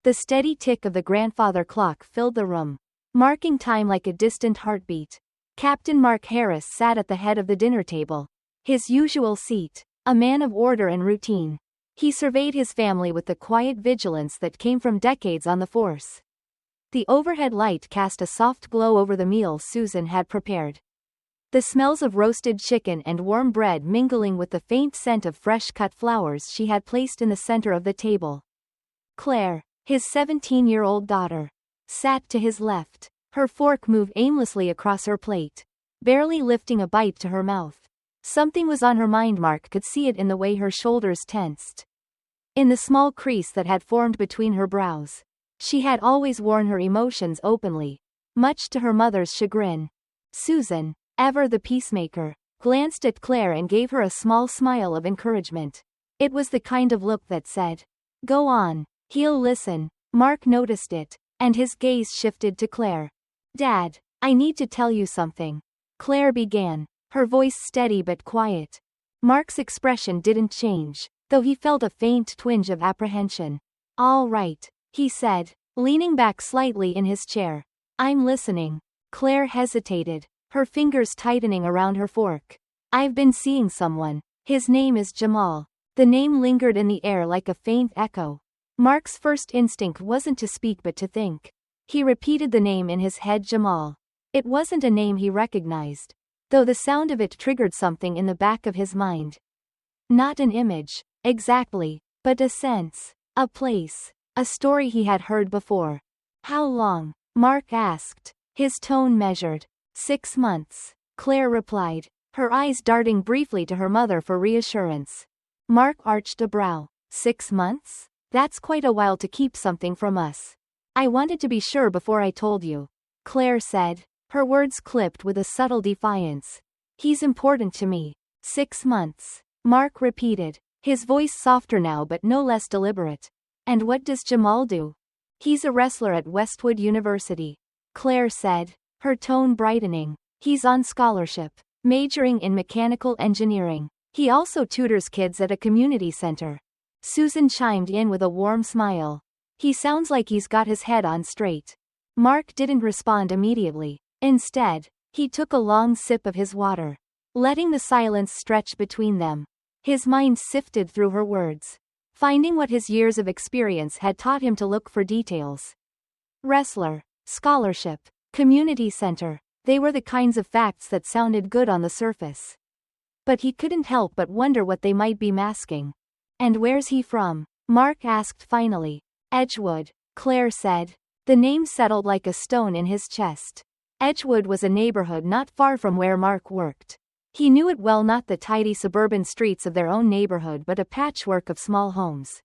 The steady tick of the grandfather clock filled the room, marking time like a distant heartbeat. Captain Mark Harris sat at the head of the dinner table, his usual seat, a man of order and routine. He surveyed his family with the quiet vigilance that came from decades on the force. The overhead light cast a soft glow over the meal Susan had prepared. The smells of roasted chicken and warm bread mingling with the faint scent of fresh-cut flowers she had placed in the center of the table. Claire, his 17-year-old daughter, sat to his left. Her fork moved aimlessly across her plate, barely lifting a bite to her mouth. Something was on her mind. Mark could see it in the way her shoulders tensed, in the small crease that had formed between her brows. She had always worn her emotions openly, much to her mother's chagrin. Susan, ever the peacemaker, glanced at Claire and gave her a small smile of encouragement. It was the kind of look that said, "Go on, he'll listen." Mark noticed it, and his gaze shifted to Claire. "Dad, I need to tell you something," Claire began, her voice steady but quiet. Mark's expression didn't change, though he felt a faint twinge of apprehension. "All right," he said, leaning back slightly in his chair. "I'm listening." Claire hesitated, her fingers tightening around her fork. "I've been seeing someone. His name is Jamal." The name lingered in the air like a faint echo. Mark's first instinct wasn't to speak but to think. He repeated the name in his head, Jamal. It wasn't a name he recognized, though the sound of it triggered something in the back of his mind. Not an image, exactly, but a sense, a place, a story he had heard before. "How long?" Mark asked, his tone measured. 6 months, Claire replied, her eyes darting briefly to her mother for reassurance. Mark arched a brow. 6 months? That's quite a while to keep something from us. "I wanted to be sure before I told you," Claire said, her words clipped with a subtle defiance. "He's important to me." 6 months, Mark repeated, his voice softer now but no less deliberate. "And what does Jamal do?" "He's a wrestler at Westwood University," Claire said, her tone brightening. "He's on scholarship, majoring in mechanical engineering. He also tutors kids at a community center." Susan chimed in with a warm smile. "He sounds like he's got his head on straight." Mark didn't respond immediately. Instead, he took a long sip of his water, letting the silence stretch between them. His mind sifted through her words, finding what his years of experience had taught him to look for details. Wrestler, scholarship, community center, they were the kinds of facts that sounded good on the surface. But he couldn't help but wonder what they might be masking. "And where's he from?" Mark asked finally. "Edgewood," Claire said. The name settled like a stone in his chest. Edgewood was a neighborhood not far from where Mark worked. He knew it well, not the tidy suburban streets of their own neighborhood but a patchwork of small homes,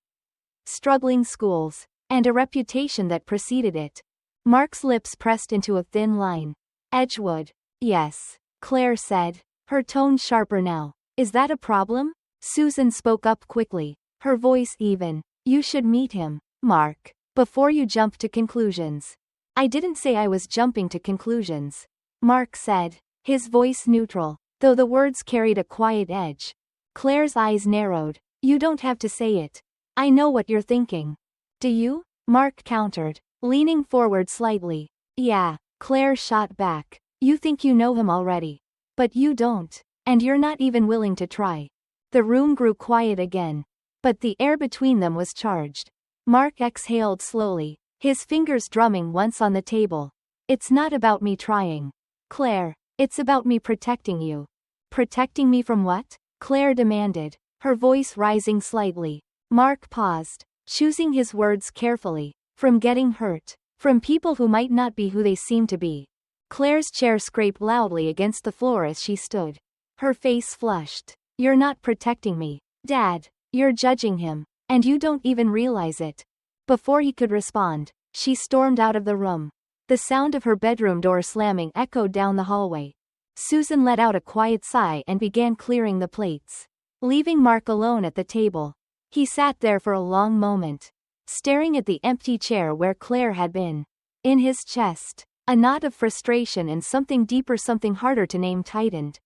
struggling schools, and a reputation that preceded it. Mark's lips pressed into a thin line. "Edgewood. Yes," Claire said, her tone sharper now. "Is that a problem?" Susan spoke up quickly, her voice even. "You should meet him, Mark, before you jump to conclusions." "I didn't say I was jumping to conclusions," Mark said, his voice neutral, though the words carried a quiet edge. Claire's eyes narrowed. "You don't have to say it. I know what you're thinking." "Do you?" Mark countered, leaning forward slightly. "Yeah," Claire shot back. "You think you know him already. But you don't. And you're not even willing to try." The room grew quiet again, but the air between them was charged. Mark exhaled slowly, his fingers drumming once on the table. "It's not about me trying, Claire. It's about me protecting you." "Protecting me from what?" Claire demanded, her voice rising slightly. Mark paused, choosing his words carefully. "From getting hurt. From people who might not be who they seem to be." Claire's chair scraped loudly against the floor as she stood, her face flushed. "You're not protecting me, Dad. You're judging him, and you don't even realize it." Before he could respond, she stormed out of the room. The sound of her bedroom door slamming echoed down the hallway. Susan let out a quiet sigh and began clearing the plates, leaving Mark alone at the table. He sat there for a long moment, staring at the empty chair where Claire had been. In his chest, a knot of frustration and something deeper, something harder to name, tightened.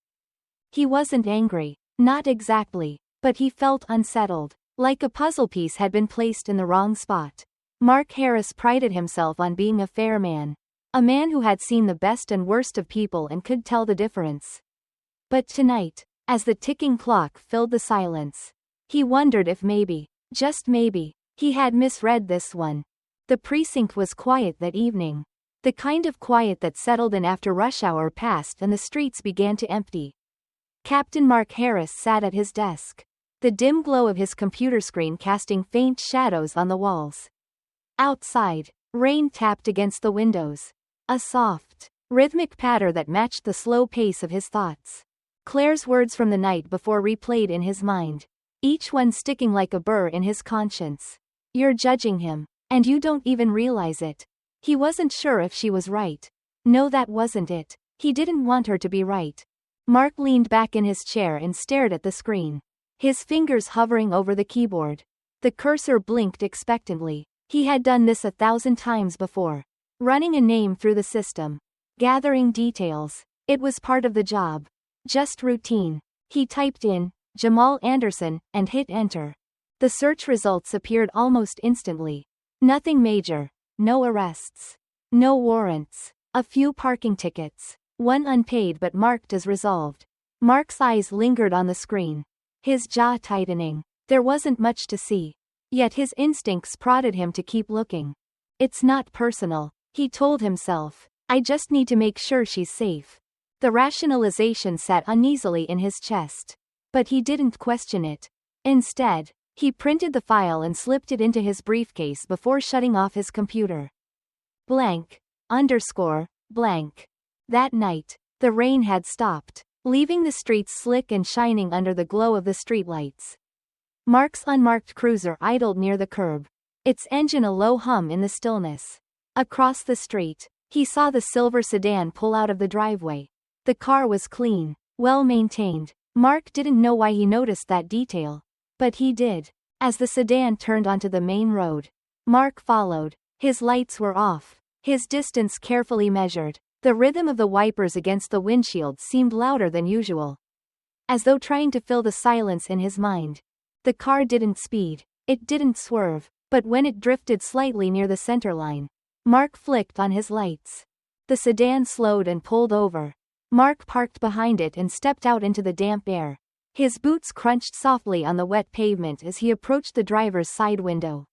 He wasn't angry, not exactly, but he felt unsettled, like a puzzle piece had been placed in the wrong spot. Mark Harris prided himself on being a fair man. A man who had seen the best and worst of people and could tell the difference. But tonight, as the ticking clock filled the silence, he wondered if maybe, just maybe, he had misread this one. The precinct was quiet that evening. The kind of quiet that settled in after rush hour passed and the streets began to empty. Captain Mark Harris sat at his desk, the dim glow of his computer screen casting faint shadows on the walls. Outside, rain tapped against the windows. A soft, rhythmic patter that matched the slow pace of his thoughts. Claire's words from the night before replayed in his mind, each one sticking like a burr in his conscience. You're judging him, and you don't even realize it. He wasn't sure if she was right. No, that wasn't it. He didn't want her to be right. Mark leaned back in his chair and stared at the screen, his fingers hovering over the keyboard. The cursor blinked expectantly. He had done this 1,000 times before. Running a name through the system. Gathering details. It was part of the job. Just routine. He typed in, Jamal Anderson, and hit enter. The search results appeared almost instantly. Nothing major. No arrests. No warrants. A few parking tickets. One unpaid but marked as resolved. Mark's eyes lingered on the screen, his jaw tightening. There wasn't much to see. Yet his instincts prodded him to keep looking. It's not personal, he told himself. I just need to make sure she's safe. The rationalization sat uneasily in his chest. But he didn't question it. Instead, he printed the file and slipped it into his briefcase before shutting off his computer. Blank. Blank. That night, the rain had stopped, leaving the streets slick and shining under the glow of the streetlights. Mark's unmarked cruiser idled near the curb, its engine a low hum in the stillness. Across the street, he saw the silver sedan pull out of the driveway. The car was clean, well maintained. Mark didn't know why he noticed that detail. But he did. As the sedan turned onto the main road, Mark followed. His lights were off, his distance carefully measured. The rhythm of the wipers against the windshield seemed louder than usual. As though trying to fill the silence in his mind. The car didn't speed, it didn't swerve, but when it drifted slightly near the center line, Mark flicked on his lights. The sedan slowed and pulled over. Mark parked behind it and stepped out into the damp air. His boots crunched softly on the wet pavement as he approached the driver's side window.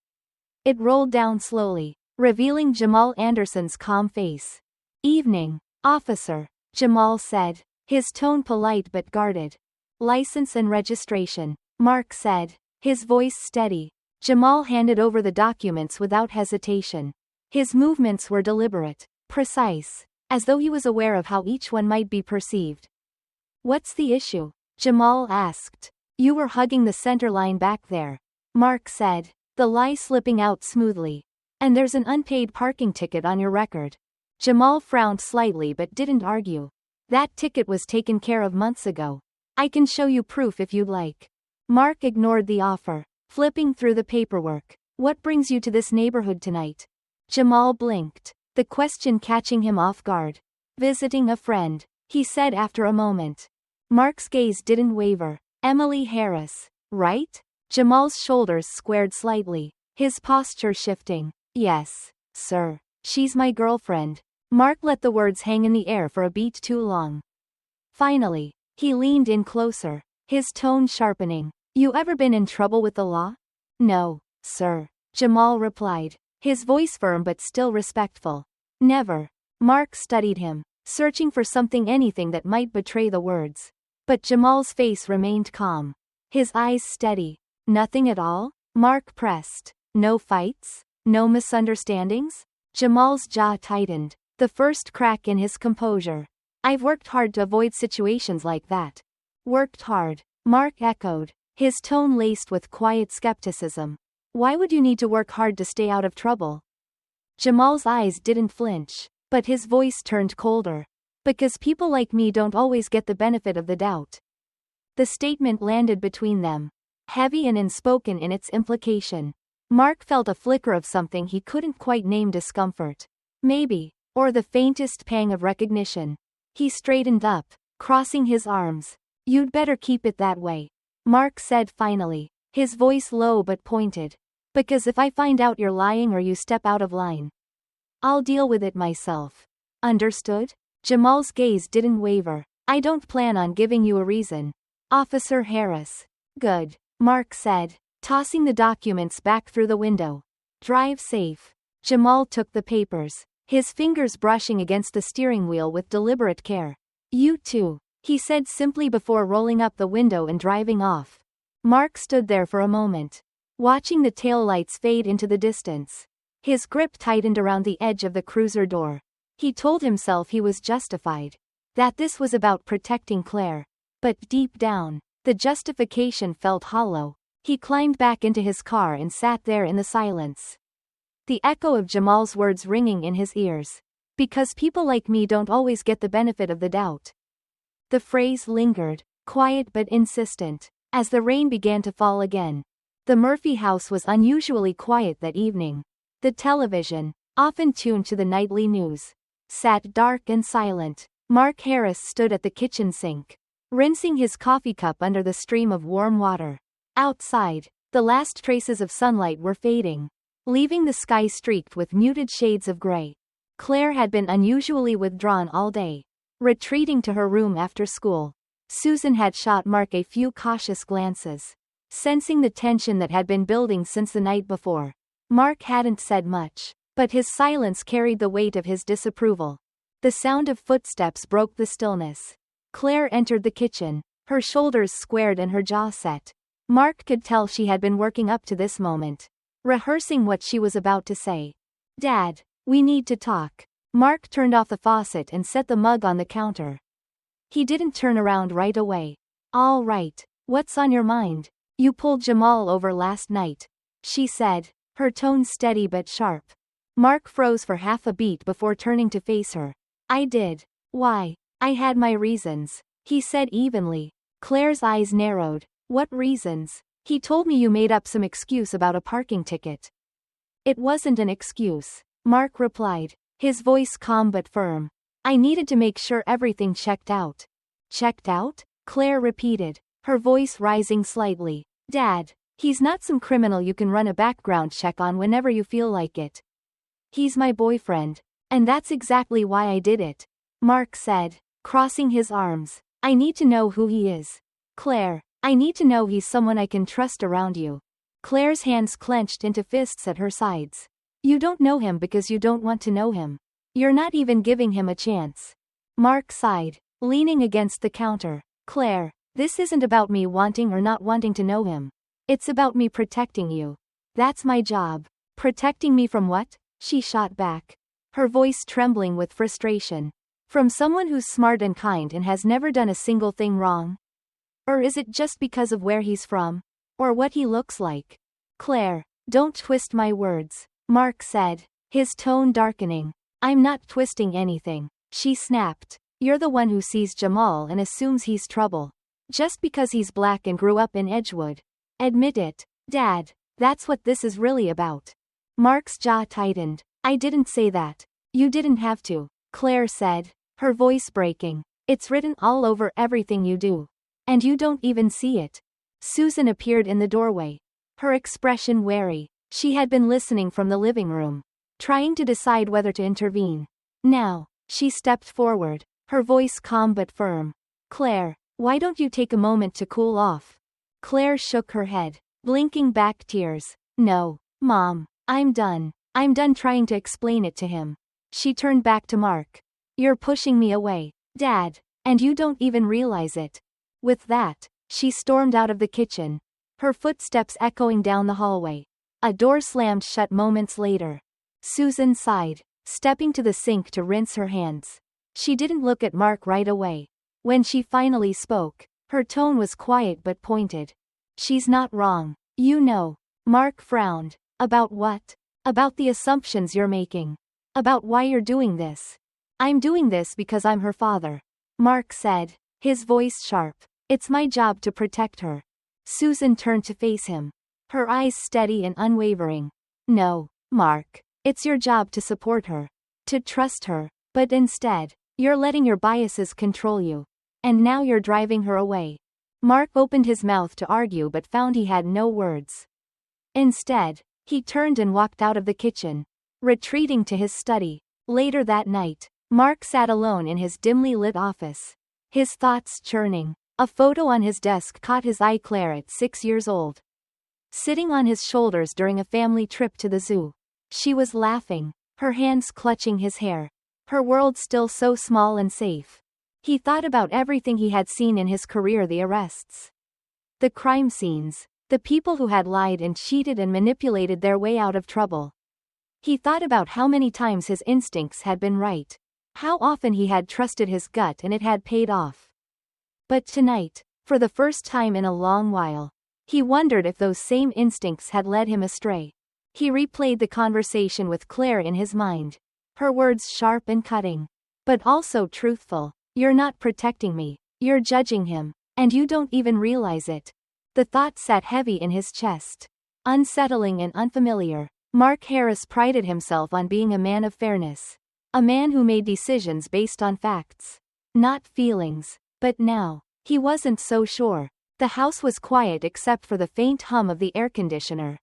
It rolled down slowly, revealing Jamal Anderson's calm face. Evening, officer, Jamal said, his tone polite but guarded. License and registration, Mark said, his voice steady. Jamal handed over the documents without hesitation. His movements were deliberate, precise, as though he was aware of how each one might be perceived. What's the issue? Jamal asked. You were hugging the center line back there, Mark said, the lie slipping out smoothly. And there's an unpaid parking ticket on your record. Jamal frowned slightly but didn't argue. That ticket was taken care of months ago. I can show you proof if you'd like. Mark ignored the offer, flipping through the paperwork. What brings you to this neighborhood tonight? Jamal blinked, the question catching him off guard. Visiting a friend, he said after a moment. Mark's gaze didn't waver. Emily Harris, right? Jamal's shoulders squared slightly, his posture shifting. Yes, sir. She's my girlfriend. Mark let the words hang in the air for a beat too long. Finally, he leaned in closer, his tone sharpening. You ever been in trouble with the law? No, sir, Jamal replied, his voice firm but still respectful. Never. Mark studied him, searching for anything that might betray the words. But Jamal's face remained calm, his eyes steady. Nothing at all? Mark pressed. No fights? No misunderstandings? Jamal's jaw tightened, the first crack in his composure. I've worked hard to avoid situations like that. Worked hard, Mark echoed, his tone laced with quiet skepticism. Why would you need to work hard to stay out of trouble? Jamal's eyes didn't flinch, but his voice turned colder. Because people like me don't always get the benefit of the doubt. The statement landed between them, heavy and unspoken in its implication. Mark felt a flicker of something he couldn't quite name, discomfort. Maybe, or the faintest pang of recognition. He straightened up, crossing his arms. You'd better keep it that way, Mark said finally, his voice low but pointed. Because if I find out you're lying or you step out of line, I'll deal with it myself. Understood? Jamal's gaze didn't waver. I don't plan on giving you a reason. Officer Harris. Good, Mark said, tossing the documents back through the window. Drive safe. Jamal took the papers, his fingers brushing against the steering wheel with deliberate care. You too, he said simply before rolling up the window and driving off. Mark stood there for a moment, watching the taillights fade into the distance. His grip tightened around the edge of the cruiser door. He told himself he was justified, that this was about protecting Claire. But deep down, the justification felt hollow. He climbed back into his car and sat there in the silence, the echo of Jamal's words ringing in his ears. Because people like me don't always get the benefit of the doubt. The phrase lingered, quiet but insistent, as the rain began to fall again. The Murphy house was unusually quiet that evening. The television, often tuned to the nightly news, sat dark and silent. Mark Harris stood at the kitchen sink, rinsing his coffee cup under the stream of warm water. Outside, the last traces of sunlight were fading, leaving the sky streaked with muted shades of gray. Claire had been unusually withdrawn all day, retreating to her room after school. Susan had shot Mark a few cautious glances, sensing the tension that had been building since the night before. Mark hadn't said much, but his silence carried the weight of his disapproval. The sound of footsteps broke the stillness. Claire entered the kitchen, her shoulders squared and her jaw set. Mark could tell she had been working up to this moment, rehearsing what she was about to say. Dad, we need to talk. Mark turned off the faucet and set the mug on the counter. He didn't turn around right away. All right, what's on your mind? You pulled Jamal over last night, she said, her tone steady but sharp. Mark froze for half a beat before turning to face her. I did. Why? I had my reasons, he said evenly. Claire's eyes narrowed. What reasons? He told me you made up some excuse about a parking ticket. It wasn't an excuse, Mark replied, his voice calm but firm. I needed to make sure everything checked out. Checked out? Claire repeated, her voice rising slightly. Dad, he's not some criminal you can run a background check on whenever you feel like it. He's my boyfriend, and that's exactly why I did it, Mark said, crossing his arms. I need to know who he is. Claire, I need to know he's someone I can trust around you. Claire's hands clenched into fists at her sides. You don't know him because you don't want to know him. You're not even giving him a chance. Mark sighed, leaning against the counter. Claire, this isn't about me wanting or not wanting to know him. It's about me protecting you. That's my job. Protecting me from what? She shot back, her voice trembling with frustration. From someone who's smart and kind and has never done a single thing wrong? Or is it just because of where he's from? Or what he looks like? Claire, don't twist my words, Mark said, his tone darkening. I'm not twisting anything, she snapped. You're the one who sees Jamal and assumes he's trouble. Just because he's black and grew up in Edgewood. Admit it, Dad, that's what this is really about. Mark's jaw tightened. I didn't say that. You didn't have to, Claire said, her voice breaking. It's written all over everything you do. And you don't even see it. Susan appeared in the doorway, her expression wary. She had been listening from the living room, trying to decide whether to intervene. Now, she stepped forward, her voice calm but firm. Claire, why don't you take a moment to cool off? Claire shook her head, blinking back tears. No, Mom, I'm done. I'm done trying to explain it to him. She turned back to Mark. You're pushing me away, Dad, and you don't even realize it. With that, she stormed out of the kitchen, her footsteps echoing down the hallway. A door slammed shut moments later. Susan sighed, stepping to the sink to rinse her hands. She didn't look at Mark right away. When she finally spoke, her tone was quiet but pointed. She's not wrong. You know. Mark frowned. About what? About the assumptions you're making. About why you're doing this. I'm doing this because I'm her father, Mark said, his voice sharp. It's my job to protect her. Susan turned to face him, her eyes steady and unwavering. No, Mark. It's your job to support her. To trust her. But instead, you're letting your biases control you. And now you're driving her away. Mark opened his mouth to argue but found he had no words. Instead, He turned and walked out of the kitchen, retreating to his study. Later that night, Mark sat alone in his dimly lit office, his thoughts churning. A photo on his desk caught his eye. Claire at 6 years old, sitting on his shoulders during a family trip to the zoo. She was laughing, her hands clutching his hair. Her world still so small and safe. He thought about everything he had seen in his career: the arrests, the crime scenes, the people who had lied and cheated and manipulated their way out of trouble. He thought about how many times his instincts had been right, how often he had trusted his gut and it had paid off. But tonight, for the first time in a long while, he wondered if those same instincts had led him astray. He replayed the conversation with Claire in his mind, her words sharp and cutting, but also truthful. "You're not protecting me, you're judging him, and you don't even realize it." The thought sat heavy in his chest, unsettling and unfamiliar. Mark Harris prided himself on being a man of fairness, a man who made decisions based on facts, not feelings. But now, he wasn't so sure. The house was quiet except for the faint hum of the air conditioner.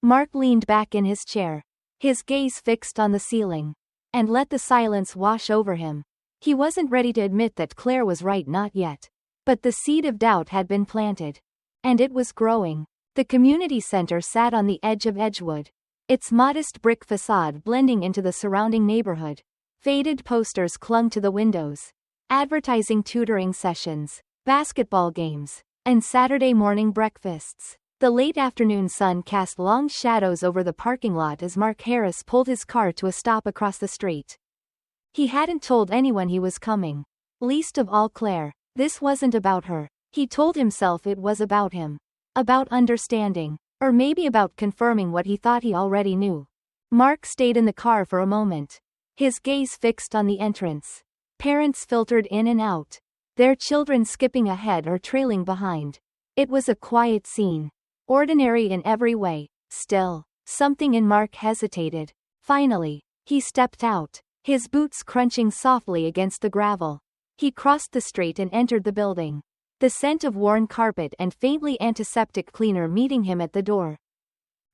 Mark leaned back in his chair, his gaze fixed on the ceiling, and let the silence wash over him. He wasn't ready to admit that Claire was right, not yet. But the seed of doubt had been planted, and it was growing. The community center sat on the edge of Edgewood, its modest brick facade blending into the surrounding neighborhood. Faded posters clung to the windows, advertising tutoring sessions, basketball games, and Saturday morning breakfasts. The late afternoon sun cast long shadows over the parking lot as Mark Harris pulled his car to a stop across the street. He hadn't told anyone he was coming, least of all Claire. This wasn't about her. He told himself it was about him. About understanding, or maybe about confirming what he thought he already knew. Mark stayed in the car for a moment, his gaze fixed on the entrance. Parents filtered in and out, their children skipping ahead or trailing behind. It was a quiet scene, ordinary in every way. Still, something in Mark hesitated. Finally, he stepped out, his boots crunching softly against the gravel. He crossed the street and entered the building, the scent of worn carpet and faintly antiseptic cleaner meeting him at the door.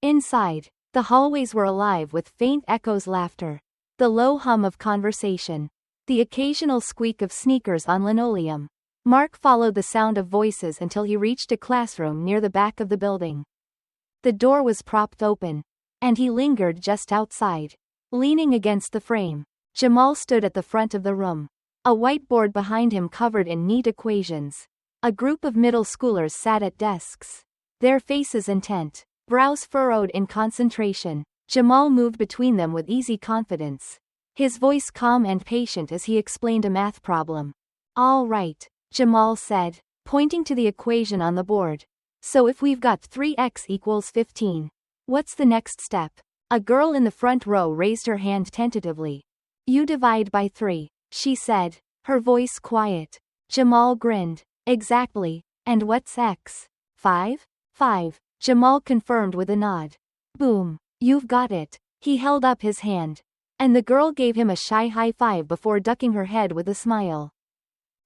Inside, the hallways were alive with faint echoes: laughter, the low hum of conversation, the occasional squeak of sneakers on linoleum. Mark followed the sound of voices until he reached a classroom near the back of the building. The door was propped open, and he lingered just outside, leaning against the frame. Jamal stood at the front of the room, a whiteboard behind him covered in neat equations. A group of middle schoolers sat at desks, their faces intent, brows furrowed in concentration. Jamal moved between them with easy confidence, his voice calm and patient as he explained a math problem. "All right," Jamal said, pointing to the equation on the board. "So if we've got 3x equals 15, what's the next step?" A girl in the front row raised her hand tentatively. "You divide by 3, she said, her voice quiet. Jamal grinned. "Exactly. And what's x? 5? 5, Jamal confirmed with a nod. "Boom. You've got it." He held up his hand, and the girl gave him a shy high five before ducking her head with a smile.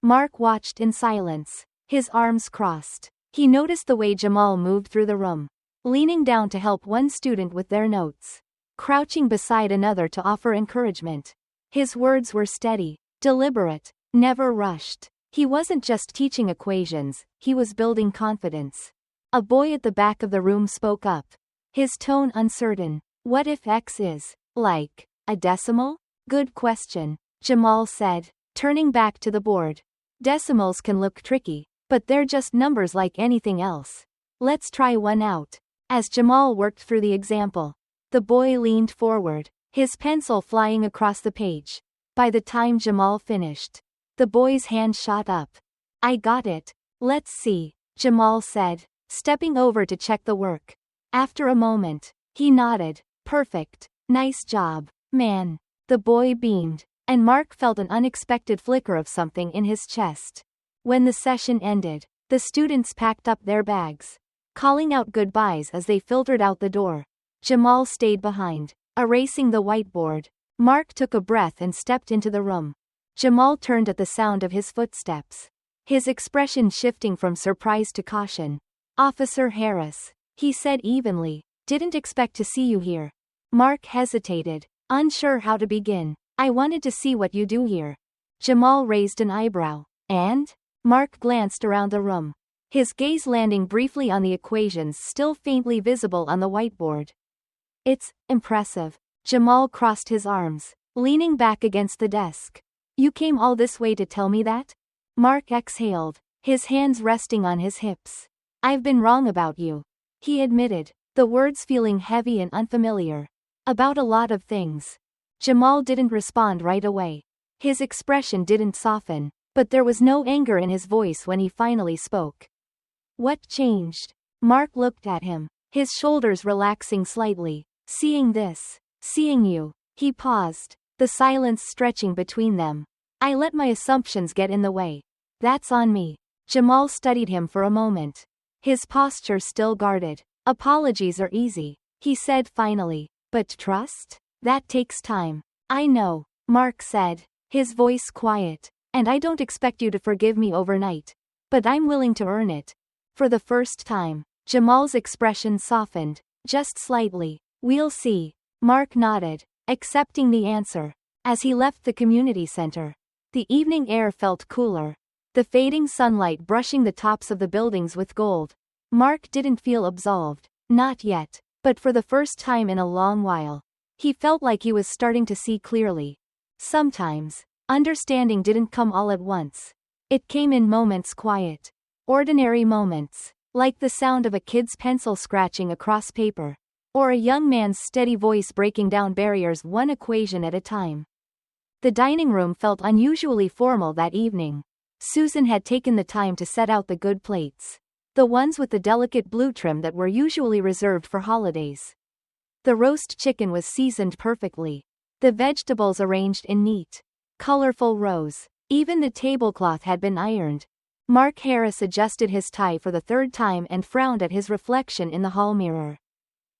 Mark watched in silence, his arms crossed. He noticed the way Jamal moved through the room, leaning down to help one student with their notes, crouching beside another to offer encouragement. His words were steady, deliberate, never rushed. He wasn't just teaching equations, he was building confidence. A boy at the back of the room spoke up, his tone uncertain. "What if x is, like, a decimal?" "Good question," Jamal said, turning back to the board. "Decimals can look tricky, but they're just numbers like anything else. Let's try one out." As Jamal worked through the example, the boy leaned forward, his pencil flying across the page. By the time Jamal finished, the boy's hand shot up. "I got it. Let's see," Jamal said, stepping over to check the work. After a moment, he nodded. "Perfect. Nice job, man." The boy beamed, and Mark felt an unexpected flicker of something in his chest. When the session ended, the students packed up their bags, calling out goodbyes as they filtered out the door. Jamal stayed behind, erasing the whiteboard. Mark took a breath and stepped into the room. Jamal turned at the sound of his footsteps, his expression shifting from surprise to caution. "Officer Harris," he said evenly, Didn't expect to see you here. Mark hesitated, unsure how to begin. I wanted to see what you do here. Jamal raised an eyebrow. And? Mark glanced around the room, his gaze landing briefly on the equations still faintly visible on the whiteboard. It's impressive. Jamal crossed his arms, leaning back against the desk. You came all this way to tell me that? Mark exhaled, his hands resting on his hips. I've been wrong about you, he admitted, the words feeling heavy and unfamiliar. About a lot of things. Jamal didn't respond right away. His expression didn't soften, but there was no anger in his voice when he finally spoke. What changed? Mark looked at him, his shoulders relaxing slightly. Seeing this. Seeing you. He paused, the silence stretching between them. I let my assumptions get in the way. That's on me. Jamal studied him for a moment, his posture still guarded. Apologies are easy, he said finally. But trust? That takes time. I know, Mark said, his voice quiet. And I don't expect you to forgive me overnight. But I'm willing to earn it. For the first time, Jamal's expression softened, just slightly. We'll see. Mark nodded, accepting the answer. As he left the community center, the evening air felt cooler, the fading sunlight brushing the tops of the buildings with gold. Mark didn't feel absolved, not yet, but for the first time in a long while, he felt like he was starting to see clearly. Sometimes, understanding didn't come all at once. It came in moments, quiet, ordinary moments, like the sound of a kid's pencil scratching across paper, or a young man's steady voice breaking down barriers one equation at a time. The dining room felt unusually formal that evening. Susan had taken the time to set out the good plates, the ones with the delicate blue trim that were usually reserved for holidays. The roast chicken was seasoned perfectly, the vegetables arranged in neat, colorful rows. Even the tablecloth had been ironed. Mark Harris adjusted his tie for the third time and frowned at his reflection in the hall mirror.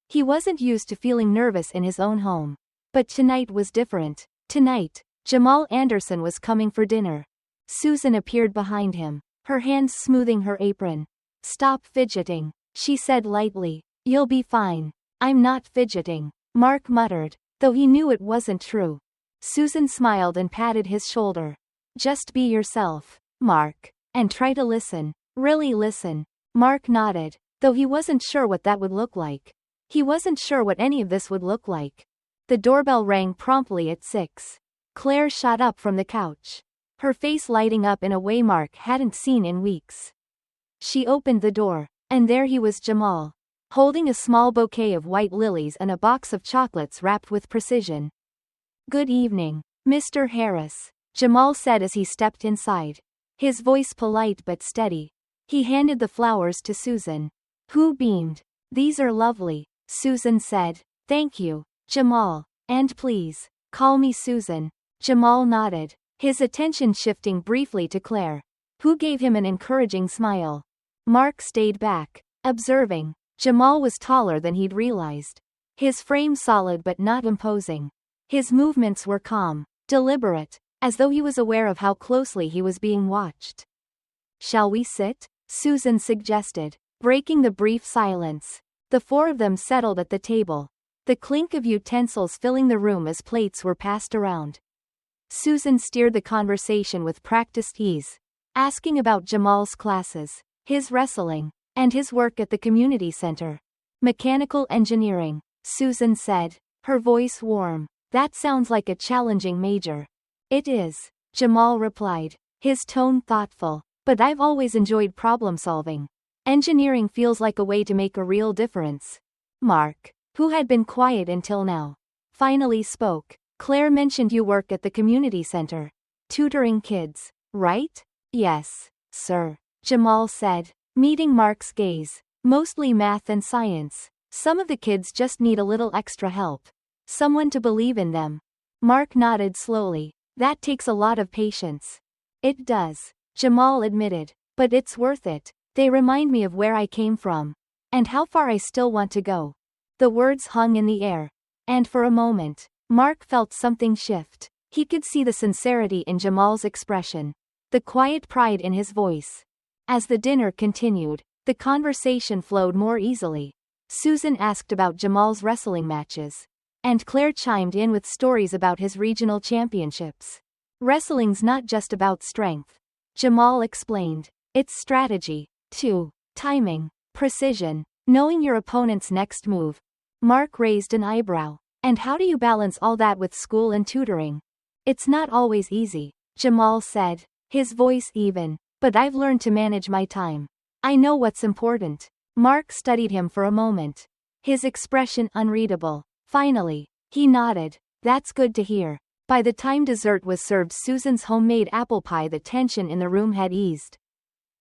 He wasn't used to feeling nervous in his own home. But tonight was different. Tonight, Jamal Anderson was coming for dinner. Susan appeared behind him, her hands smoothing her apron. Stop fidgeting, she said lightly. You'll be fine. I'm not fidgeting, Mark muttered, though he knew it wasn't true. Susan smiled and patted his shoulder. Just be yourself, Mark. And try to listen. Really listen. Mark nodded, though he wasn't sure what that would look like. He wasn't sure what any of this would look like. The doorbell rang promptly at 6. Claire shot up from the couch, her face lighting up in a way Mark hadn't seen in weeks. She opened the door, and there he was, Jamal, holding a small bouquet of white lilies and a box of chocolates wrapped with precision. Good evening, Mr. Harris, Jamal said as he stepped inside, his voice polite but steady. He handed the flowers to Susan, who beamed. These are lovely, Susan said. Thank you, Jamal, and please, call me Susan. Jamal nodded, his attention shifting briefly to Claire, who gave him an encouraging smile. Mark stayed back, observing. Jamal was taller than he'd realized, his frame solid but not imposing. His movements were calm, deliberate, as though he was aware of how closely he was being watched. Shall we sit? Susan suggested, breaking the brief silence. The four of them settled at the table, the clink of utensils filling the room as plates were passed around. Susan steered the conversation with practiced ease, asking about Jamal's classes, his wrestling, and his work at the community center. Mechanical engineering, Susan said, her voice warm. That sounds like a challenging major. It is, Jamal replied, his tone thoughtful. But I've always enjoyed problem solving. Engineering feels like a way to make a real difference. Mark, who had been quiet until now, finally spoke. Claire mentioned you work at the community center, tutoring kids, right? Yes, sir, Jamal said, meeting Mark's gaze. Mostly math and science. Some of the kids just need a little extra help. Someone to believe in them. Mark nodded slowly. That takes a lot of patience. It does, Jamal admitted, but it's worth it. They remind me of where I came from, and how far I still want to go. The words hung in the air, and for a moment, Mark felt something shift. He could see the sincerity in Jamal's expression, the quiet pride in his voice. As the dinner continued, the conversation flowed more easily. Susan asked about Jamal's wrestling matches. And Claire chimed in with stories about his regional championships. Wrestling's not just about strength. Jamal explained. It's strategy, too. Timing, precision, knowing your opponent's next move. Mark raised an eyebrow. And how do you balance all that with school and tutoring? It's not always easy, Jamal said, his voice even. But I've learned to manage my time. I know what's important. Mark studied him for a moment. His expression unreadable. Finally, he nodded. That's good to hear. By the time dessert was served, Susan's homemade apple pie, the tension in the room had eased.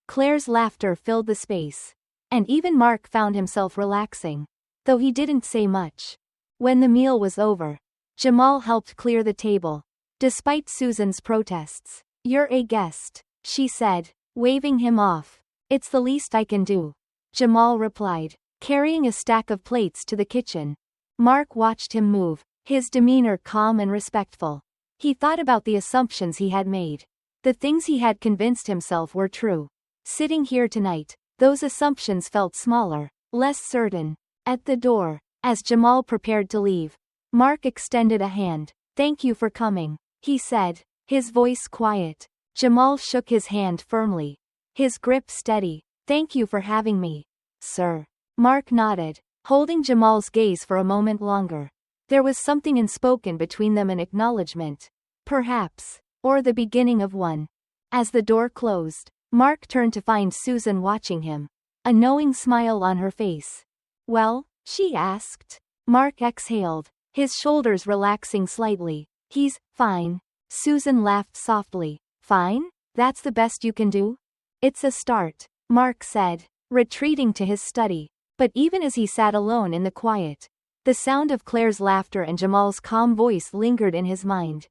Claire's laughter filled the space. And even Mark found himself relaxing. Though he didn't say much. When the meal was over, Jamal helped clear the table. Despite Susan's protests. You're a guest, she said, waving him off. It's the least I can do, Jamal replied, carrying a stack of plates to the kitchen. Mark watched him move, his demeanor calm and respectful. He thought about the assumptions he had made. The things he had convinced himself were true. Sitting here tonight, those assumptions felt smaller, less certain. At the door, as Jamal prepared to leave, Mark extended a hand. Thank you for coming, he said, his voice quiet. Jamal shook his hand firmly, his grip steady. Thank you for having me, sir. Mark nodded, holding Jamal's gaze for a moment longer. There was something unspoken between them, an acknowledgement. Perhaps, or the beginning of one. As the door closed, Mark turned to find Susan watching him, a knowing smile on her face. Well? She asked. Mark exhaled, his shoulders relaxing slightly. He's fine. Susan laughed softly. Fine? That's the best you can do? It's a start, Mark said, retreating to his study. But even as he sat alone in the quiet, the sound of Claire's laughter and Jamal's calm voice lingered in his mind.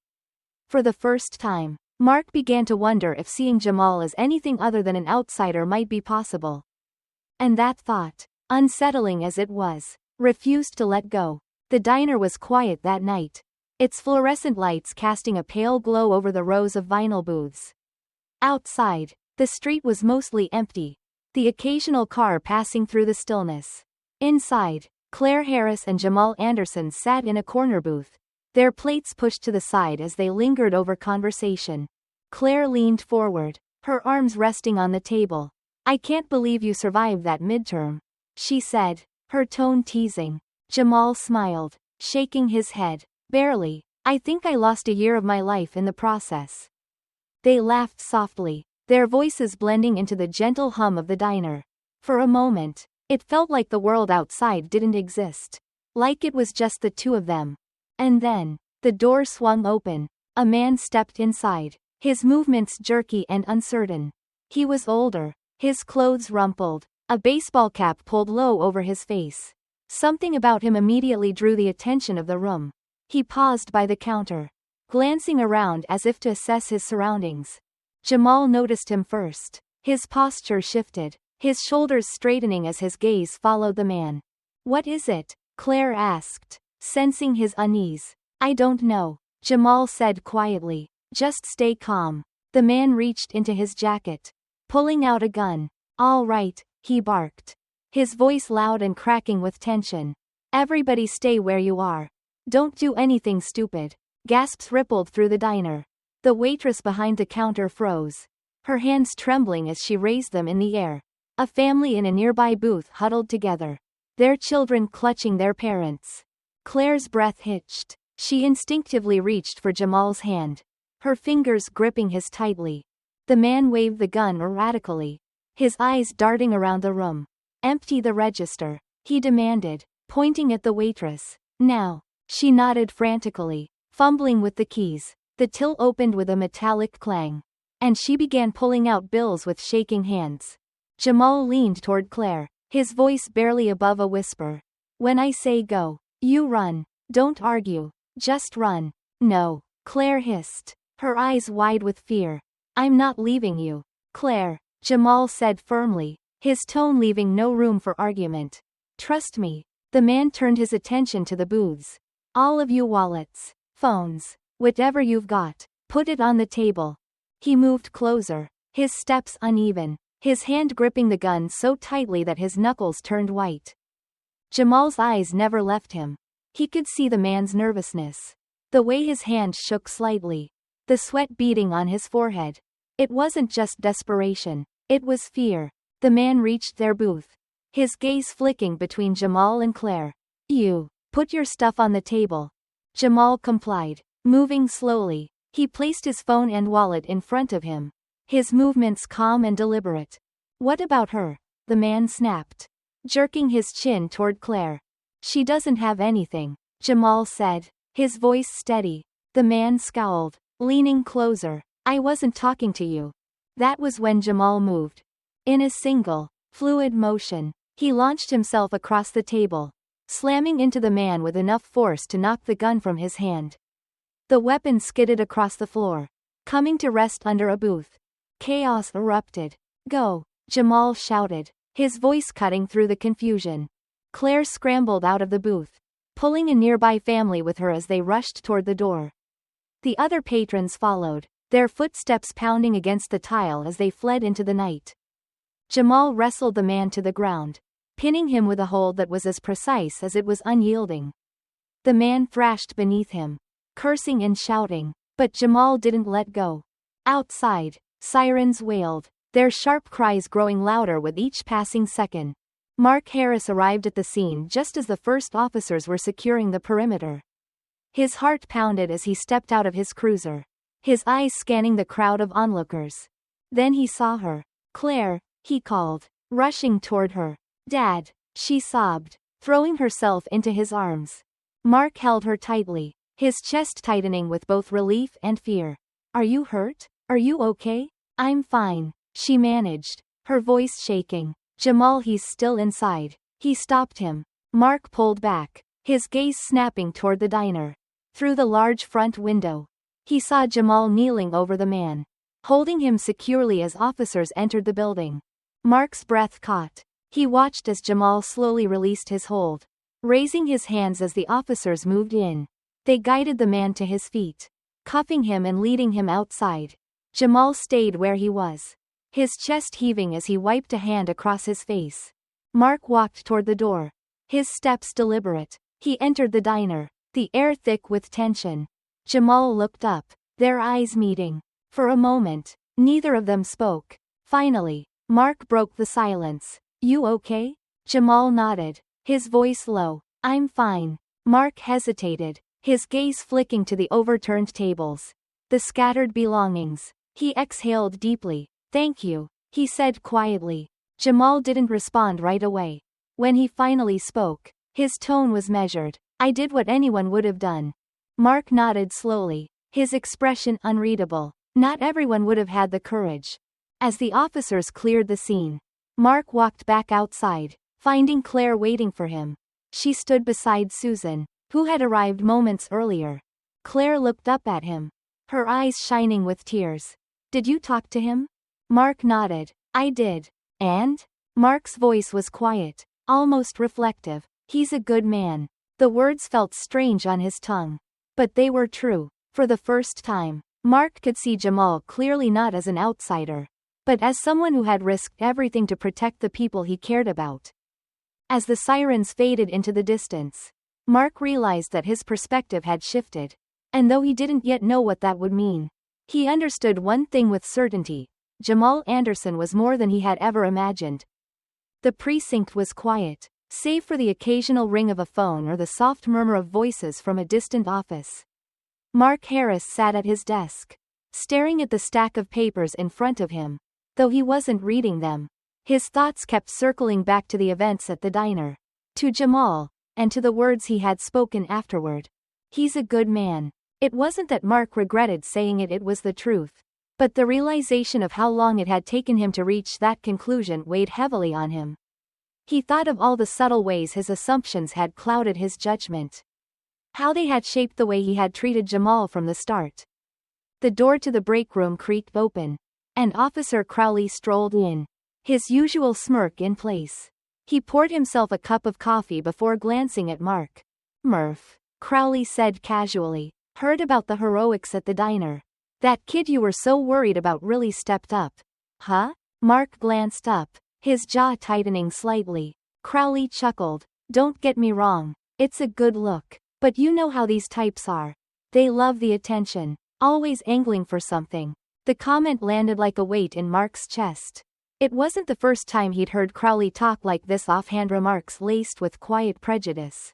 For the first time, Mark began to wonder if seeing Jamal as anything other than an outsider might be possible. And that thought, unsettling as it was, refused to let go. The diner was quiet that night, its fluorescent lights casting a pale glow over the rows of vinyl booths. Outside, the street was mostly empty, the occasional car passing through the stillness. Inside, Claire Harris and Jamal Anderson sat in a corner booth, their plates pushed to the side as they lingered over conversation. Claire leaned forward, her arms resting on the table. I can't believe you survived that midterm, she said, her tone teasing. Jamal smiled, shaking his head. Barely. I think I lost a year of my life in the process. They laughed softly, their voices blending into the gentle hum of the diner. For a moment, it felt like the world outside didn't exist. Like it was just the two of them. And then, the door swung open. A man stepped inside, his movements jerky and uncertain. He was older, his clothes rumpled, a baseball cap pulled low over his face. Something about him immediately drew the attention of the room. He paused by the counter, glancing around as if to assess his surroundings. Jamal noticed him first. His posture shifted, his shoulders straightening as his gaze followed the man. What is it? Claire asked, sensing his unease. I don't know, Jamal said quietly. Just stay calm. The man reached into his jacket, pulling out a gun. All right, he barked, his voice loud and cracking with tension. Everybody stay where you are. Don't do anything stupid. Gasps rippled through the diner. The waitress behind the counter froze, her hands trembling as she raised them in the air. A family in a nearby booth huddled together, their children clutching their parents. Claire's breath hitched. She instinctively reached for Jamal's hand, her fingers gripping his tightly. The man waved the gun erratically, his eyes darting around the room. Empty the register, he demanded, pointing at the waitress. Now. She nodded frantically, fumbling with the keys. The till opened with a metallic clang, and she began pulling out bills with shaking hands. Jamal leaned toward Claire, his voice barely above a whisper. When I say go, you run. Don't argue. Just run. No, Claire hissed, her eyes wide with fear. I'm not leaving you, Claire, Jamal said firmly, his tone leaving no room for argument. Trust me. The man turned his attention to the booths. All of you wallets, phones, whatever you've got, put it on the table. He moved closer, his steps uneven, his hand gripping the gun so tightly that his knuckles turned white. Jamal's eyes never left him. He could see the man's nervousness. The way his hand shook slightly. The sweat beading on his forehead. It wasn't just desperation. It was fear. The man reached their booth. His gaze flicking between Jamal and Claire. You. Put your stuff on the table. Jamal complied. Moving slowly, he placed his phone and wallet in front of him. His movements calm and deliberate. What about her? The man snapped, jerking his chin toward Claire. She doesn't have anything, Jamal said, his voice steady. The man scowled, leaning closer. I wasn't talking to you. That was when Jamal moved. In a single, fluid motion, he launched himself across the table, slamming into the man with enough force to knock the gun from his hand. The weapon skidded across the floor, coming to rest under a booth. Chaos erupted. Go, Jamal shouted, his voice cutting through the confusion. Claire scrambled out of the booth, pulling a nearby family with her as they rushed toward the door. The other patrons followed, their footsteps pounding against the tile as they fled into the night. Jamal wrestled the man to the ground, pinning him with a hold that was as precise as it was unyielding. The man thrashed beneath him, cursing and shouting, but Jamal didn't let go. Outside, sirens wailed, their sharp cries growing louder with each passing second. Mark Harris arrived at the scene just as the first officers were securing the perimeter. His heart pounded as he stepped out of his cruiser, his eyes scanning the crowd of onlookers. Then he saw her. Claire, he called, rushing toward her. Dad, she sobbed, throwing herself into his arms. Mark held her tightly, his chest tightening with both relief and fear. Are you hurt? Are you okay? I'm fine, she managed, her voice shaking. Jamal, he's still inside. He stopped him. Mark pulled back, his gaze snapping toward the diner. Through the large front window, he saw Jamal kneeling over the man, holding him securely as officers entered the building. Mark's breath caught. He watched as Jamal slowly released his hold, raising his hands as the officers moved in. They guided the man to his feet, cuffing him and leading him outside. Jamal stayed where he was, his chest heaving as he wiped a hand across his face. Mark walked toward the door, his steps deliberate. He entered the diner, the air thick with tension. Jamal looked up, their eyes meeting. For a moment, neither of them spoke. Finally, Mark broke the silence. You okay? Jamal nodded, his voice low. I'm fine. Mark hesitated, his gaze flicking to the overturned tables, the scattered belongings. He exhaled deeply. Thank you, he said quietly. Jamal didn't respond right away. When he finally spoke, his tone was measured. I did what anyone would have done. Mark nodded slowly, his expression unreadable. Not everyone would have had the courage. As the officers cleared the scene, Mark walked back outside, finding Claire waiting for him. She stood beside Susan, who had arrived moments earlier. Claire looked up at him, her eyes shining with tears. Did you talk to him? Mark nodded. I did. And? Mark's voice was quiet, almost reflective. He's a good man. The words felt strange on his tongue, but they were true. For the first time, Mark could see Jamal clearly not as an outsider, but as someone who had risked everything to protect the people he cared about. As the sirens faded into the distance, Mark realized that his perspective had shifted. And though he didn't yet know what that would mean, he understood one thing with certainty. Jamal Anderson was more than he had ever imagined. The precinct was quiet, save for the occasional ring of a phone or the soft murmur of voices from a distant office. Mark Harris sat at his desk, staring at the stack of papers in front of him. Though he wasn't reading them, his thoughts kept circling back to the events at the diner, to Jamal, and to the words he had spoken afterward. He's a good man. It wasn't that Mark regretted saying it, it was the truth. But the realization of how long it had taken him to reach that conclusion weighed heavily on him. He thought of all the subtle ways his assumptions had clouded his judgment. How they had shaped the way he had treated Jamal from the start. The door to the break room creaked open, and Officer Crowley strolled in, his usual smirk in place. He poured himself a cup of coffee before glancing at Mark. Murph, Crowley said casually, heard about the heroics at the diner. That kid you were so worried about really stepped up. Huh? Mark glanced up, his jaw tightening slightly. Crowley chuckled. Don't get me wrong, it's a good look. But you know how these types are. They love the attention, always angling for something. The comment landed like a weight in Mark's chest. It wasn't the first time he'd heard Crowley talk like this, offhand remarks laced with quiet prejudice,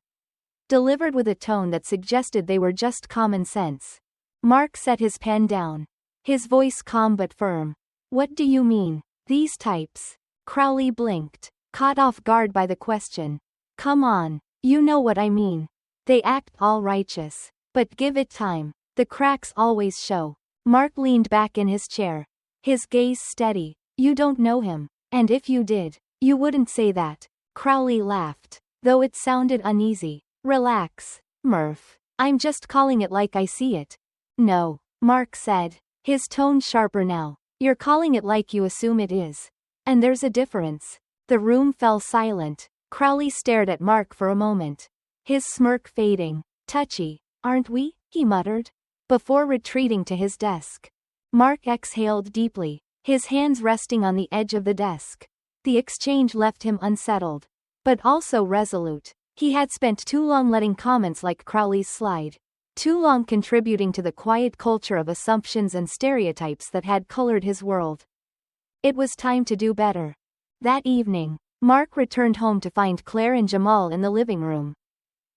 delivered with a tone that suggested they were just common sense. Mark set his pen down, his voice calm but firm. What do you mean, these types? Crowley blinked, caught off guard by the question. Come on, you know what I mean. They act all righteous, but give it time. The cracks always show. Mark leaned back in his chair, his gaze steady. You don't know him, and if you did, you wouldn't say that. Crowley laughed, though it sounded uneasy. Relax, Murph. I'm just calling it like I see it. No, Mark said, his tone sharper now. You're calling it like you assume it is. And there's a difference. The room fell silent. Crowley stared at Mark for a moment, his smirk fading. Touchy, aren't we? He muttered, before retreating to his desk. Mark exhaled deeply, his hands resting on the edge of the desk. The exchange left him unsettled, but also resolute. He had spent too long letting comments like Crowley's slide, too long contributing to the quiet culture of assumptions and stereotypes that had colored his world. It was time to do better. That evening, Mark returned home to find Claire and Jamal in the living room,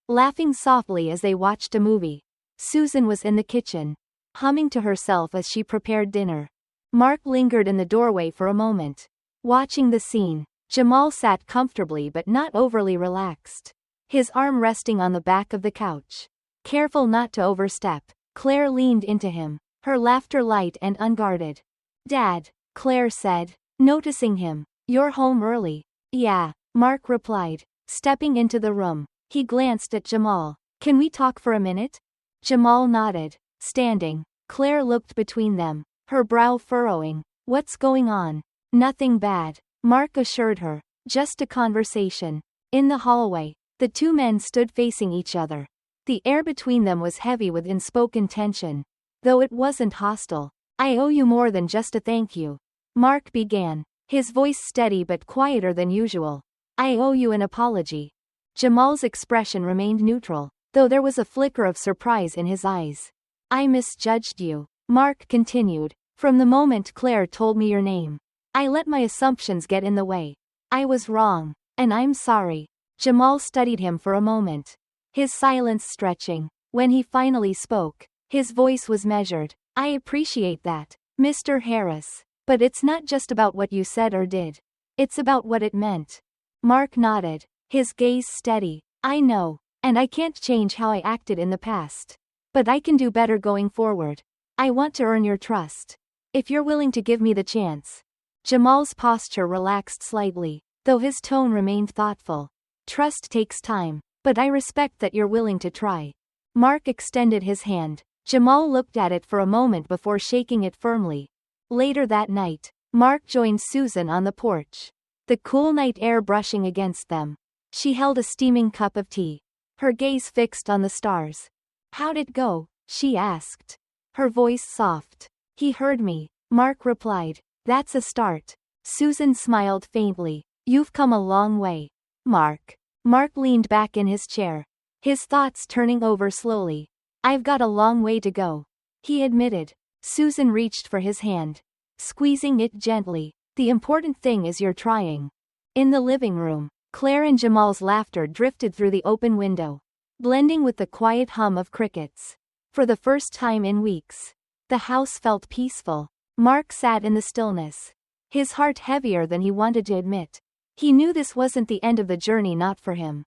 laughing softly as they watched a movie. Susan was in the kitchen, humming to herself as she prepared dinner. Mark lingered in the doorway for a moment, watching the scene. Jamal sat comfortably but not overly relaxed, his arm resting on the back of the couch, careful not to overstep. Claire leaned into him, her laughter light and unguarded. Dad, Claire said, noticing him. You're home early. Yeah, Mark replied, stepping into the room. He glanced at Jamal. Can we talk for a minute? Jamal nodded, standing. Claire looked between them, her brow furrowing. What's going on? Nothing bad, Mark assured her. Just a conversation. In the hallway, the two men stood facing each other. The air between them was heavy with unspoken tension, though it wasn't hostile. I owe you more than just a thank you, Mark began, his voice steady but quieter than usual. I owe you an apology. Jamal's expression remained neutral, though there was a flicker of surprise in his eyes. I misjudged you, Mark continued. From the moment Claire told me your name, I let my assumptions get in the way. I was wrong, and I'm sorry. Jamal studied him for a moment, his silence stretching. When he finally spoke, his voice was measured. I appreciate that, Mr. Harris. But it's not just about what you said or did. It's about what it meant. Mark nodded, his gaze steady. I know, and I can't change how I acted in the past. But I can do better going forward. I want to earn your trust. If you're willing to give me the chance. Jamal's posture relaxed slightly, though his tone remained thoughtful. Trust takes time, but I respect that you're willing to try. Mark extended his hand. Jamal looked at it for a moment before shaking it firmly. Later that night, Mark joined Susan on the porch, the cool night air brushing against them. She held a steaming cup of tea, her gaze fixed on the stars. How'd it go? She asked, her voice soft. He heard me, Mark replied. That's a start. Susan smiled faintly. You've come a long way, Mark. Mark leaned back in his chair, his thoughts turning over slowly. I've got a long way to go, he admitted. Susan reached for his hand, squeezing it gently. The important thing is you're trying. In the living room, Claire and Jamal's laughter drifted through the open window, blending with the quiet hum of crickets. For the first time in weeks, the house felt peaceful. Mark sat in the stillness, his heart heavier than he wanted to admit. He knew this wasn't the end of the journey, not for him,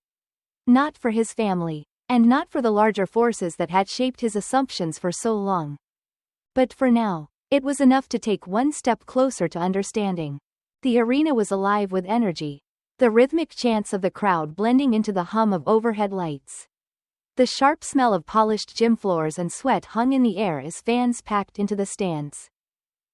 not for his family, and not for the larger forces that had shaped his assumptions for so long. But for now, it was enough to take one step closer to understanding. The arena was alive with energy, the rhythmic chants of the crowd blending into the hum of overhead lights. The sharp smell of polished gym floors and sweat hung in the air as fans packed into the stands,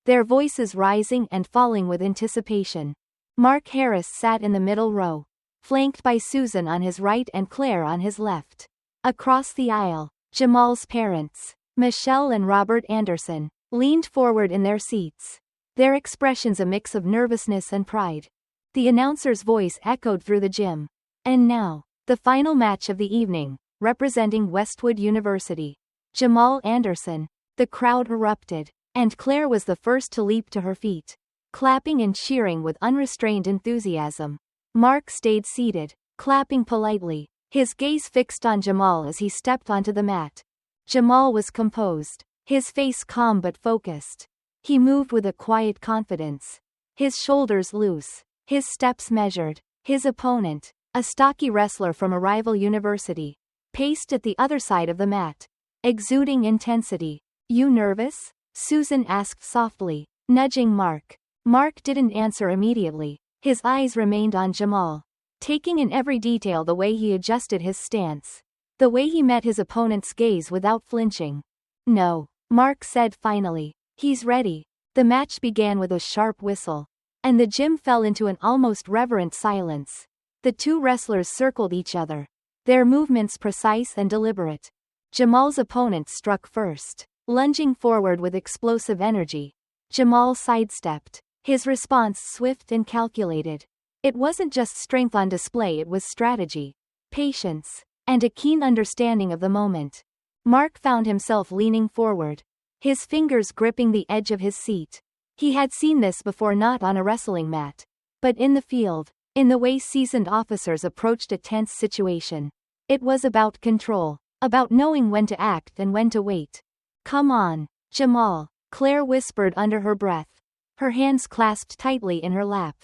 their voices rising and falling with anticipation. Mark Harris sat in the middle row, flanked by Susan on his right and Claire on his left. Across the aisle, Jamal's parents, Michelle and Robert Anderson, leaned forward in their seats, their expressions a mix of nervousness and pride. The announcer's voice echoed through the gym. And now, The final match of the evening, representing Westwood University. Jamal Anderson. The crowd erupted, and Claire was the first to leap to her feet, clapping and cheering with unrestrained enthusiasm. Mark stayed seated, clapping politely, his gaze fixed on Jamal as he stepped onto the mat. Jamal was composed, his face calm but focused. He moved with a quiet confidence, his shoulders loose, his steps measured. His opponent, a stocky wrestler from a rival university, paced at the other side of the mat, exuding intensity. "You nervous?" Susan asked softly, nudging Mark. Mark didn't answer immediately. His eyes remained on Jamal, taking in every detail: the way he adjusted his stance, the way he met his opponent's gaze without flinching. "No," Mark said finally. "He's ready." The match began with a sharp whistle, and the gym fell into an almost reverent silence. The two wrestlers circled each other, their movements precise and deliberate. Jamal's opponent struck first, lunging forward with explosive energy. Jamal sidestepped, his response swift and calculated. It wasn't just strength on display, it was strategy, patience, and a keen understanding of the moment. Mark found himself leaning forward, his fingers gripping the edge of his seat. He had seen this before, not on a wrestling mat, but in the field, in the way seasoned officers approached a tense situation. It was about control, about knowing when to act and when to wait. "Come on, Jamal," Claire whispered under her breath, her hands clasped tightly in her lap.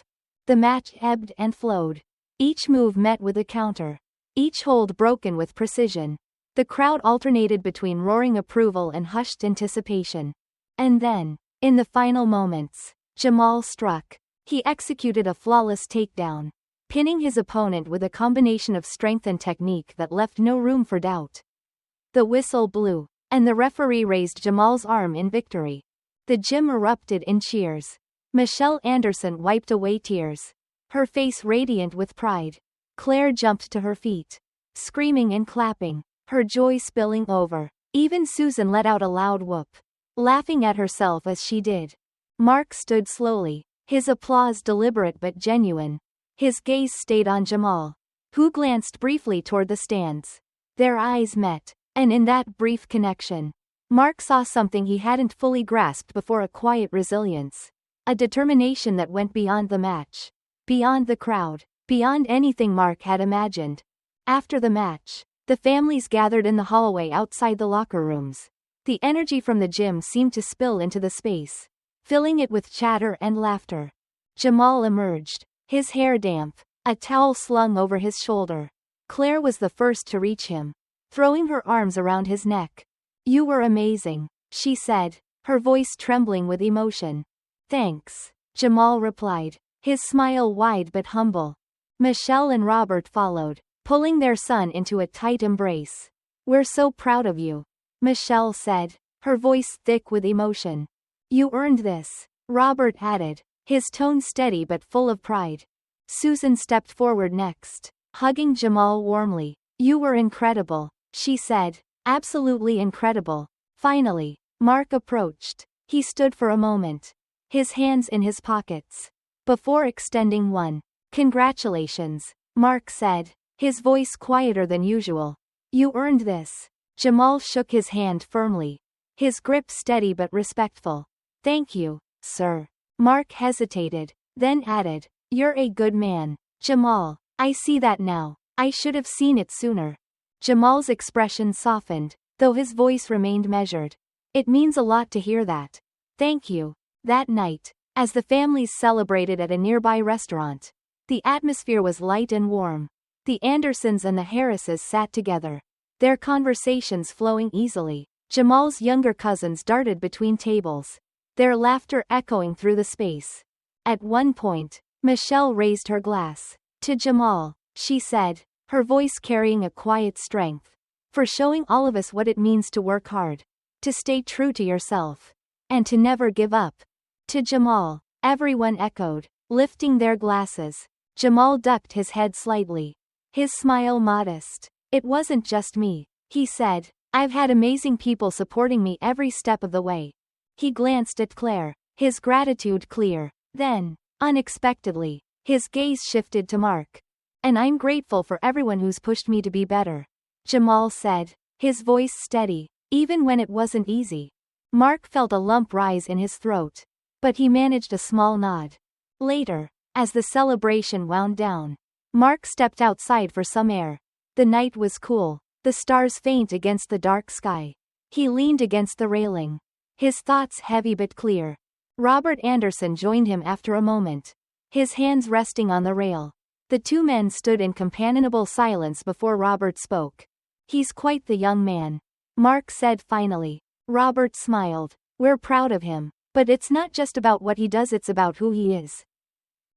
The match ebbed and flowed, each move met with a counter, each hold broken with precision. The crowd alternated between roaring approval and hushed anticipation. And then, in the final moments, Jamal struck. He executed a flawless takedown, pinning his opponent with a combination of strength and technique that left no room for doubt. The whistle blew, and the referee raised Jamal's arm in victory. The gym erupted in cheers. Michelle Anderson wiped away tears, her face radiant with pride. Claire jumped to her feet, screaming and clapping, her joy spilling over. Even Susan let out a loud whoop, laughing at herself as she did. Mark stood slowly, his applause deliberate but genuine. His gaze stayed on Jamal, who glanced briefly toward the stands. Their eyes met, and in that brief connection, Mark saw something he hadn't fully grasped before: a quiet resilience, a determination that went beyond the match, beyond the crowd, beyond anything Mark had imagined. After the match, the families gathered in the hallway outside the locker rooms. The energy from the gym seemed to spill into the space, filling it with chatter and laughter. Jamal emerged, his hair damp, a towel slung over his shoulder. Claire was the first to reach him, throwing her arms around his neck. "You were amazing," she said, her voice trembling with emotion. "Thanks," Jamal replied, his smile wide but humble. Michelle and Robert followed, pulling their son into a tight embrace. "We're so proud of you," Michelle said, her voice thick with emotion. "You earned this," Robert added, his tone steady but full of pride. Susan stepped forward next, hugging Jamal warmly. "You were incredible," she said, "absolutely incredible." Finally, Mark approached. He stood for a moment, his hands in his pockets, before extending one. "Congratulations," Mark said, his voice quieter than usual. "You earned this." Jamal shook his hand firmly, his grip steady but respectful. "Thank you, sir." Mark hesitated, then added, "You're a good man, Jamal. I see that now. I should have seen it sooner." Jamal's expression softened, though his voice remained measured. "It means a lot to hear that. Thank you." That night, as the families celebrated at a nearby restaurant, the atmosphere was light and warm. The Andersons and the Harrises sat together, their conversations flowing easily. Jamal's younger cousins darted between tables, their laughter echoing through the space. At one point, Michelle raised her glass. "To Jamal," she said, her voice carrying a quiet strength. "For showing all of us what it means to work hard, to stay true to yourself, and to never give up." "To Jamal," everyone echoed, lifting their glasses. Jamal ducked his head slightly, his smile modest. "It wasn't just me," he said. "I've had amazing people supporting me every step of the way." He glanced at Claire, his gratitude clear. Then, unexpectedly, his gaze shifted to Mark. And I'm grateful for everyone who's pushed me to be better. Jamal said, his voice steady, even when it wasn't easy. Mark felt a lump rise in his throat. But he managed a small nod. Later, as the celebration wound down, Mark stepped outside for some air. The night was cool, the stars faint against the dark sky. He leaned against the railing, his thoughts heavy but clear. Robert Anderson joined him after a moment, his hands resting on the rail. The two men stood in companionable silence before Robert spoke. He's quite the young man, Mark said finally. Robert smiled. We're proud of him. But it's not just about what he does, it's about who he is.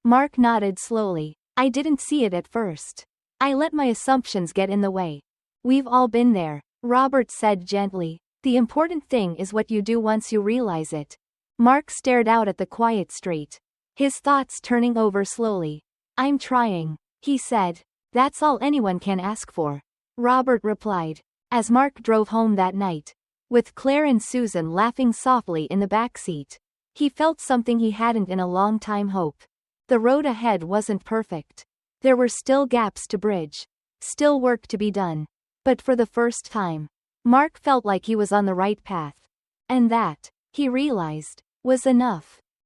Mark nodded slowly. I didn't see it at first. I let my assumptions get in the way. We've all been there, Robert said gently. The important thing is what you do once you realize it. Mark stared out at the quiet street, his thoughts turning over slowly. I'm trying, he said. That's all anyone can ask for, Robert replied. As Mark drove home that night, with Claire and Susan laughing softly in the back seat, he felt something he hadn't in a long time: hope. The road ahead wasn't perfect. There were still gaps to bridge, still work to be done. But for the first time, Mark felt like he was on the right path. And that, he realized, was enough.